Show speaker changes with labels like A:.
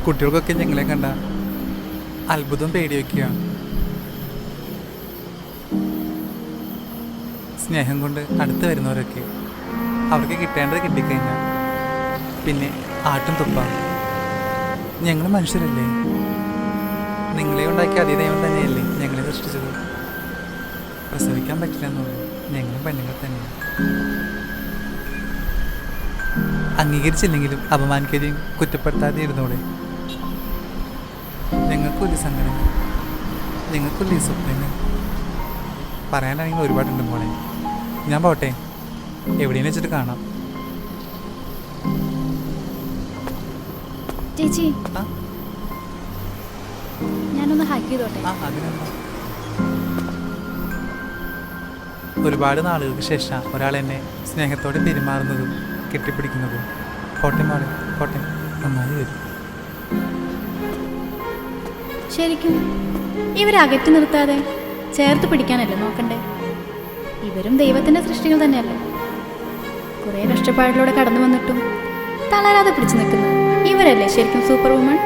A: കുട്ടികൾക്കൊക്കെ ഞങ്ങളെ കണ്ട അത്ഭുതം പേടിവെക്കുകയാണ്. സ്നേഹം കൊണ്ട് അടുത്ത് വരുന്നവരൊക്കെ അവർക്ക് കിട്ടേണ്ടത് കിട്ടിക്കഴിഞ്ഞാൽ പിന്നെ ആട്ടും തുപ്പാണ്. ഞങ്ങൾ മനുഷ്യരല്ലേ, നിങ്ങളെ ഉണ്ടാക്കിയ അതേ ദൈവം തന്നെയല്ലേ ഞങ്ങളെ സൃഷ്ടിച്ചത്. പ്രസവിക്കാൻ പറ്റില്ല എന്നുള്ളൂ, ഞങ്ങളും പെണ്ണുങ്ങൾ തന്നെയാണ്. അംഗീകരിച്ചില്ലെങ്കിലും അപമാനിക്കുകയും കുറ്റപ്പെടുത്താതെ ഇരുന്നോടെ. ഞങ്ങൾക്കൊരു സങ്കടങ്ങൾ, ഞങ്ങൾക്കൊരു സ്വപ്നങ്ങൾ പറയാനാണെങ്കിൽ ഒരുപാടുണ്ട് മോളെ. ഞാൻ പോട്ടെ, എവിടെയും വെച്ചിട്ട് കാണാം.
B: ചേച്ചി, ഞാനൊന്ന് ഹാക്ക് ചെയ്തോട്ടെ.
A: ഒരുപാട് നാളുകൾക്ക് ശേഷം ഒരാൾ എന്നെ സ്നേഹത്തോടെ പെരുമാറുന്നതും കെട്ടിപ്പിടിക്കുന്നതും. പോട്ടെ മോളെ, പോട്ടെ, നന്നായി വരും.
B: ശരിക്കും ഇവരകറ്റി നിർത്താതെ ചേർത്ത് പിടിക്കാനല്ലേ നോക്കണ്ടേ? ഇവരും ദൈവത്തിൻ്റെ സൃഷ്ടികൾ തന്നെയല്ലേ. കുറേ കഷ്ടപ്പാടിലൂടെ കടന്നു വന്നിട്ടും തളരാതെ പിടിച്ചു നിൽക്കുന്നത് ഇവരല്ലേ ശരിക്കും സൂപ്പർ വുമൺ.